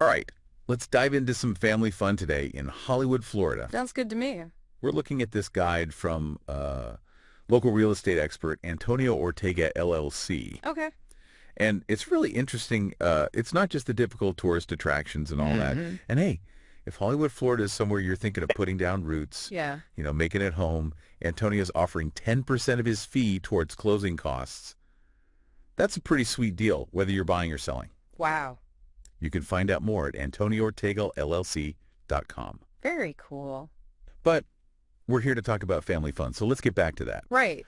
All right, let's dive into some family fun today in Hollywood, Florida. Sounds good to me. We're looking at this guide from local real estate expert Antonio Ortega, LLC. Okay. And it's really interesting. It's not just the typical tourist attractions and all that. hmm And hey, if Hollywood, Florida is somewhere you're thinking of putting down roots, Yeah. making it home, Antonio's offering 10% of his fee towards closing costs. That's a pretty sweet deal, whether you're buying or selling. Wow. You can find out more at AntonioOrtegaLLC.com. Very cool. But we're here to talk about family fun, so let's get back to that. Right.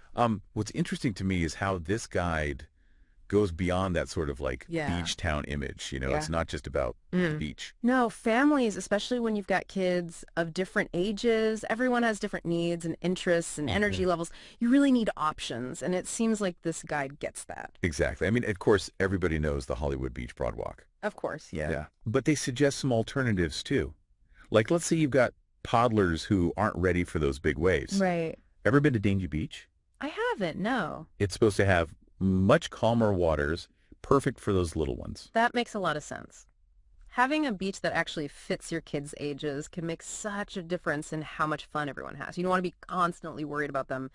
What's interesting to me is how this guide goes beyond that sort of like Yeah. beach town image. Yeah. It's not just about the beach. No, families, especially when you've got kids of different ages, everyone has different needs and interests and energy levels. You really need options, and it seems like this guide gets that. Exactly. I mean, of course, everybody knows the Hollywood Beach Broadwalk. Of course, yeah. Yeah. But they suggest some alternatives too. Like, let's say you've got toddlers who aren't ready for those big waves. Right. Ever been to Daingy Beach? I haven't, no. It's supposed to have much calmer waters, perfect for those little ones. That makes a lot of sense. Having a beach that actually fits your kids' ages can make such a difference in how much fun everyone has. You don't want to be constantly worried about them,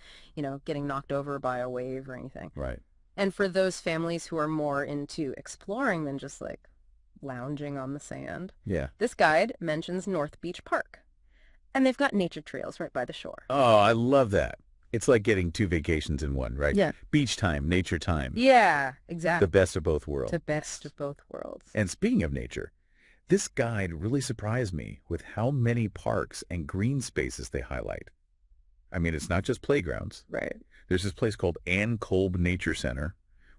getting knocked over by a wave or anything. Right. And for those families who are more into exploring than just like lounging on the sand, Yeah. this guide mentions North Beach Park. And they've got nature trails right by the shore. Oh, I love that. It's like getting two vacations in one, right? Yeah. Beach time, nature time. Yeah, exactly. The best of both worlds. The best of both worlds. And speaking of nature, this guide really surprised me with how many parks and green spaces they highlight. I mean, it's not just playgrounds. Right. There's this place called Ann Kolb Nature Center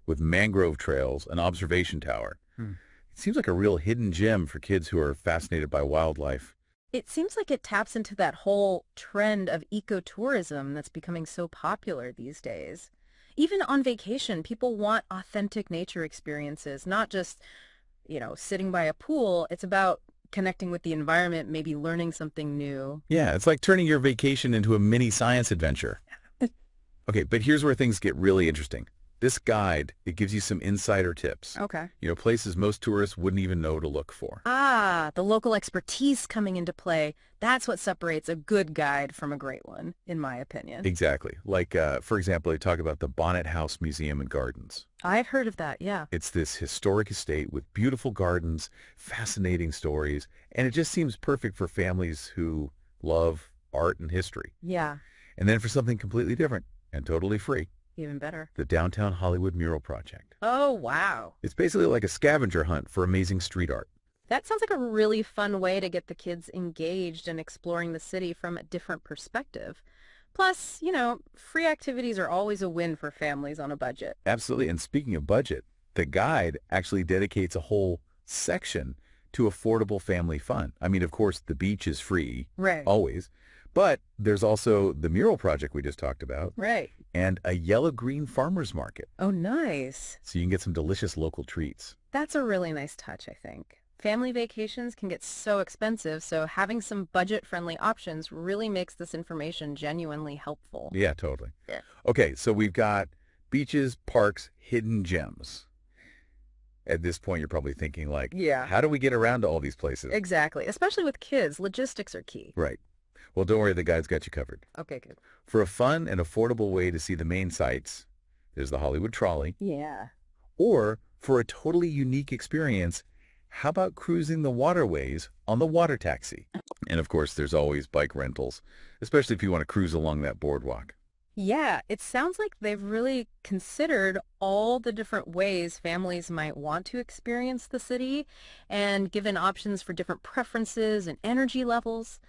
with mangrove trails, an observation tower. It seems like a real hidden gem for kids who are fascinated by wildlife. It seems like it taps into that whole trend of ecotourism that's becoming so popular these days. Even on vacation, people want authentic nature experiences, not just, sitting by a pool. It's about connecting with the environment, maybe learning something new. Yeah, it's like turning your vacation into a mini science adventure. Okay, but here's where things get really interesting. This guide, it gives you some insider tips. Okay. Places most tourists wouldn't even know to look for. Ah, the local expertise coming into play. That's what separates a good guide from a great one, in my opinion. Exactly. Like, for example, they talk about the Bonnet House Museum and Gardens. I've heard of that, yeah. It's this historic estate with beautiful gardens, fascinating stories, and it just seems perfect for families who love art and history. Yeah, And then for something completely different and totally free, even better. the Downtown Hollywood Mural Project. Oh, wow. It's basically like a scavenger hunt for amazing street art. That sounds like a really fun way to get the kids engaged in exploring the city from a different perspective. Plus, free activities are always a win for families on a budget. Absolutely. And speaking of budget, the guide actually dedicates a whole section to affordable family fun. I mean, of course, the beach is free, Right. always, but there's also the mural project we just talked about Right. and a yellow-green farmer's market. Oh, nice. So you can get some delicious local treats. That's a really nice touch, I think. Family vacations can get so expensive, so having some budget-friendly options really makes this information genuinely helpful. Yeah, totally. Yeah. Okay, so we've got beaches, parks, hidden gems. At this point, you're probably thinking like, Yeah. how do we get around to all these places? Exactly. Especially with kids, logistics are key. Right. Well, don't worry, the guide's got you covered. Okay, good. For a fun and affordable way to see the main sites, there's the Hollywood Trolley. Yeah. Or for a totally unique experience, how about cruising the waterways on the water taxi? And of course, there's always bike rentals, especially if you want to cruise along that boardwalk. Yeah, it sounds like they've really considered all the different ways families might want to experience the city and given options for different preferences and energy levels.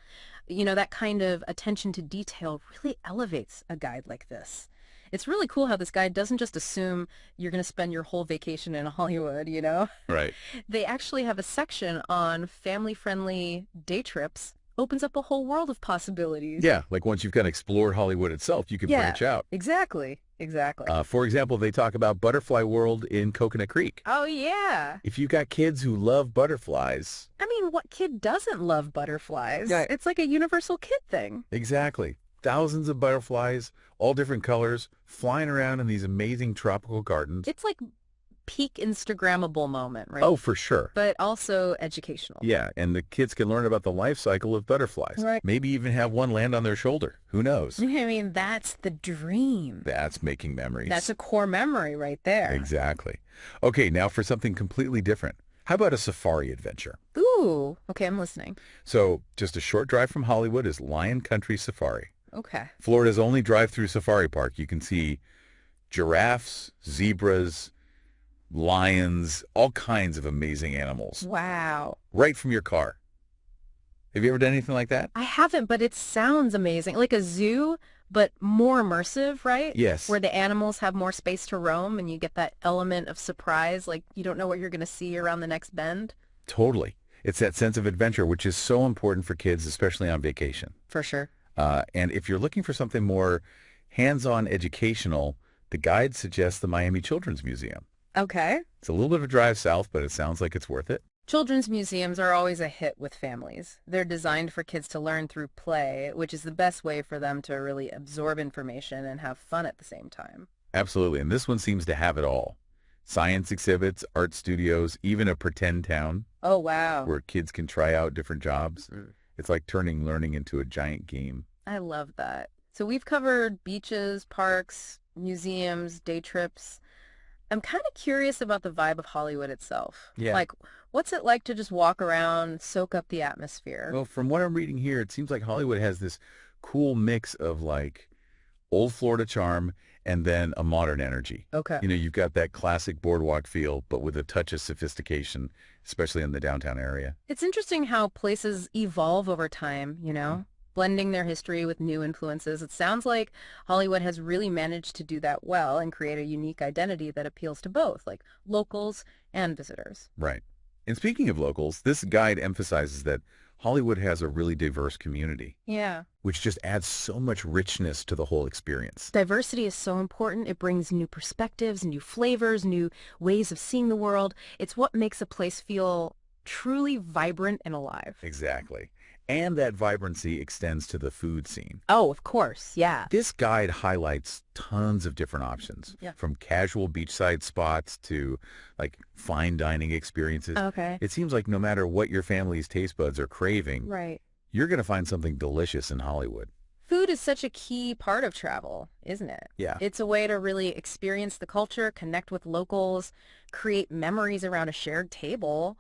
That kind of attention to detail really elevates a guide like this. It's really cool how this guide doesn't just assume you're going to spend your whole vacation in Hollywood, Right. They actually have a section on family-friendly day trips. Opens up a whole world of possibilities. Yeah, like once you've kind of explored Hollywood itself, you can branch out. Exactly. For example, they talk about Butterfly World in Coconut Creek. Oh, yeah. If you've got kids who love butterflies. I mean, what kid doesn't love butterflies? Yeah. It's like a universal kid thing. Exactly. Thousands of butterflies, all different colors, flying around in these amazing tropical gardens. It's like peak Instagrammable moment, right? Oh, for sure. But also educational. Yeah, and the kids can learn about the life cycle of butterflies. Right. Maybe even have one land on their shoulder. Who knows? I mean, that's the dream. That's making memories. That's a core memory right there. Exactly. Okay, now for something completely different. How about a safari adventure? Ooh, okay, I'm listening. So, just a short drive from Hollywood is Lion Country Safari. Okay. Florida's only drive-through safari park. You can see giraffes, zebras, lions, all kinds of amazing animals Wow. right from your car. Have you ever done anything like that? I haven't, but it sounds amazing. Like a zoo, but more immersive, right? Yes. Where the animals have more space to roam and you get that element of surprise, like you don't know what you're going to see around the next bend. Totally. It's that sense of adventure, which is so important for kids, especially on vacation. For sure. And if you're looking for something more hands-on educational, the guide suggests the Miami Children's Museum. Okay. It's a little bit of a drive south, but it sounds like it's worth it. Children's museums are always a hit with families. They're designed for kids to learn through play, which is the best way for them to really absorb information and have fun at the same time. Absolutely. And this one seems to have it all. Science exhibits, art studios, even a pretend town Oh, wow. where kids can try out different jobs. It's like turning learning into a giant game. I love that. So we've covered beaches, parks, museums, day trips. I'm kind of curious about the vibe of Hollywood itself. Yeah. Like, what's it like to just walk around, soak up the atmosphere? Well, from what I'm reading here, it seems like Hollywood has this cool mix of like old Florida charm and then a modern energy. Okay. You know, you've got that classic boardwalk feel, but with a touch of sophistication, especially in the downtown area. It's interesting how places evolve over time, blending their history with new influences. It sounds like Hollywood has really managed to do that well and create a unique identity that appeals to both, like locals and visitors. Right. And speaking of locals, this guide emphasizes that Hollywood has a really diverse community, Yeah. which just adds so much richness to the whole experience. Diversity is so important. It brings new perspectives, new flavors, new ways of seeing the world. It's what makes a place feel truly vibrant and alive. Exactly. And that vibrancy extends to the food scene. Oh, of course. Yeah. This guide highlights tons of different options, Yeah. from casual beachside spots to like fine dining experiences. Okay. It seems like no matter what your family's taste buds are craving, Right. you're going to find something delicious in Hollywood. Food is such a key part of travel, isn't it? Yeah. It's a way to really experience the culture, connect with locals, create memories around a shared table.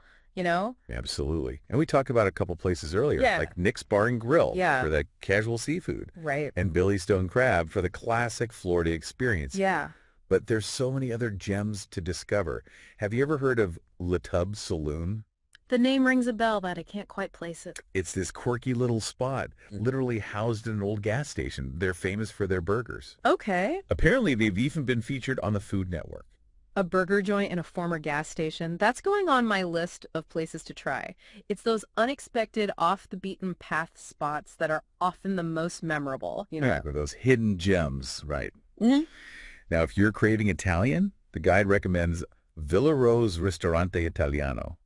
Absolutely. And we talked about a couple places earlier, Yeah. like Nick's Bar and Grill Yeah. for the casual seafood Right. and Billy's Stone Crab for the classic Florida experience. Yeah. But there's so many other gems to discover. Have you ever heard of Le Tub Saloon? The name rings a bell, but I can't quite place it. It's this quirky little spot, literally housed in an old gas station. They're famous for their burgers. Okay. Apparently, they've even been featured on the Food Network. A burger joint in a former gas station. That's going on my list of places to try. It's those unexpected, off-the-beaten-path spots that are often the most memorable. Exactly, those hidden gems, right? Mhm. Now, if you're craving Italian, the guide recommends Villa Rose Ristorante Italiano.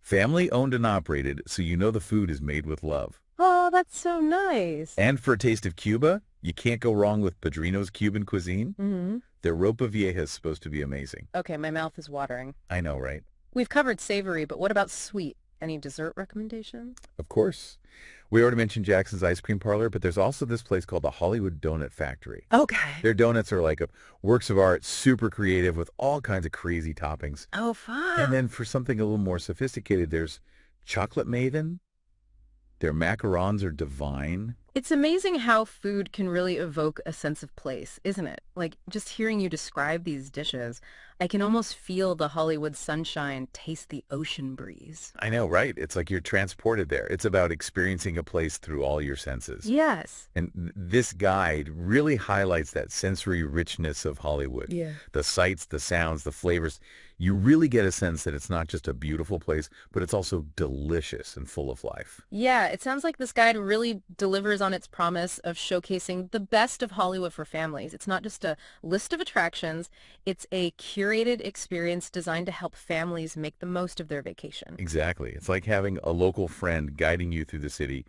Family owned and operated, so you know the food is made with love. Oh, that's so nice. And for a taste of Cuba, you can't go wrong with Padrino's Cuban cuisine. Mm-hmm. Their ropa vieja is supposed to be amazing. Okay, my mouth is watering. I know, right? We've covered savory, but what about sweet? Any dessert recommendations? Of course. We already mentioned Jackson's Ice Cream Parlor, but there's also this place called the Hollywood Donut Factory. Okay. Their donuts are like works of art, super creative with all kinds of crazy toppings. Oh, fun. And then for something a little more sophisticated, there's Chocolate Maven. Their macarons are divine. It's amazing how food can really evoke a sense of place, isn't it? Like, just hearing you describe these dishes, I can almost feel the Hollywood sunshine, taste the ocean breeze. I know, right? It's like you're transported there. It's about experiencing a place through all your senses. Yes. And this guide really highlights that sensory richness of Hollywood. Yeah. The sights, the sounds, the flavors. You really get a sense that it's not just a beautiful place, but it's also delicious and full of life. Yeah, it sounds like this guide really delivers on its promise of showcasing the best of Hollywood for families. It's not just a list of attractions, it's a curated experience designed to help families make the most of their vacation. Exactly. It's like having a local friend guiding you through the city,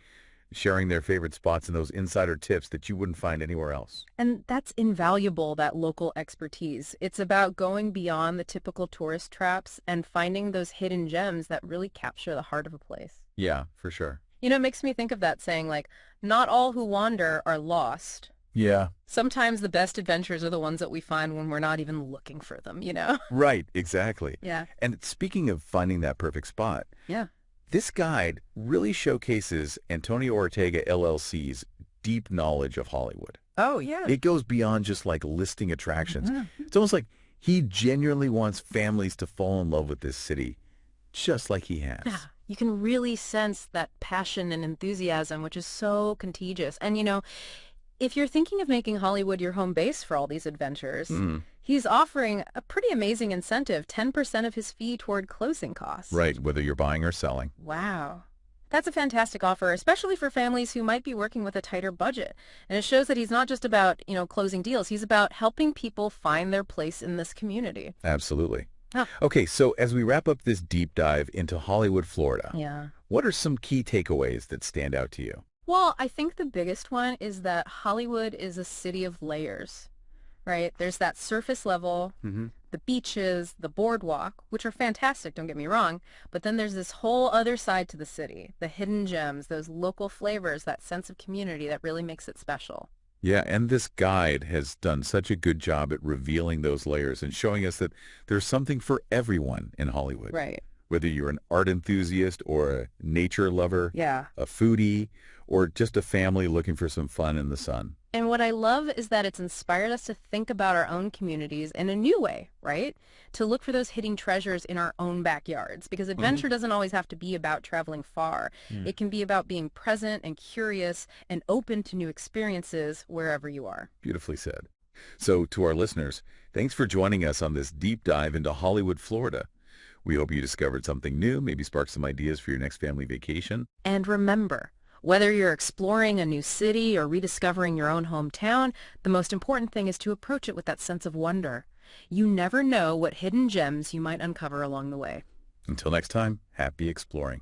sharing their favorite spots and those insider tips that you wouldn't find anywhere else. And that's invaluable, that local expertise. It's about going beyond the typical tourist traps and finding those hidden gems that really capture the heart of a place. Yeah, for sure. It makes me think of that saying, like, not all who wander are lost. Yeah. Sometimes the best adventures are the ones that we find when we're not even looking for them? Right, exactly. Yeah. And speaking of finding that perfect spot, Yeah. this guide really showcases Antonio Ortega LLC's deep knowledge of Hollywood. Oh, yeah. It goes beyond just like listing attractions. It's almost like he genuinely wants families to fall in love with this city, just like he has. Yeah. You can really sense that passion and enthusiasm, which is so contagious. And, if you're thinking of making Hollywood your home base for all these adventures, he's offering a pretty amazing incentive, 10% of his fee toward closing costs. Right, whether you're buying or selling. Wow. That's a fantastic offer, especially for families who might be working with a tighter budget. And it shows that he's not just about, closing deals. He's about helping people find their place in this community. Absolutely. Huh. Okay, so as we wrap up this deep dive into Hollywood, Florida, Yeah. what are some key takeaways that stand out to you? Well, I think the biggest one is that Hollywood is a city of layers, right? There's that surface level, the beaches, the boardwalk, which are fantastic, don't get me wrong, but then there's this whole other side to the city, the hidden gems, those local flavors, that sense of community that really makes it special. Yeah, and this guide has done such a good job at revealing those layers and showing us that there's something for everyone in Hollywood. Right. Whether you're an art enthusiast or a nature lover, Yeah. a foodie, or just a family looking for some fun in the sun. And what I love is that it's inspired us to think about our own communities in a new way, right? To look for those hidden treasures in our own backyards, because adventure doesn't always have to be about traveling far. It can be about being present and curious and open to new experiences wherever you are. Beautifully said. So to our listeners, thanks for joining us on this deep dive into Hollywood, Florida. We hope you discovered something new, maybe sparked some ideas for your next family vacation. And remember, whether you're exploring a new city or rediscovering your own hometown, the most important thing is to approach it with that sense of wonder. You never know what hidden gems you might uncover along the way. Until next time, happy exploring.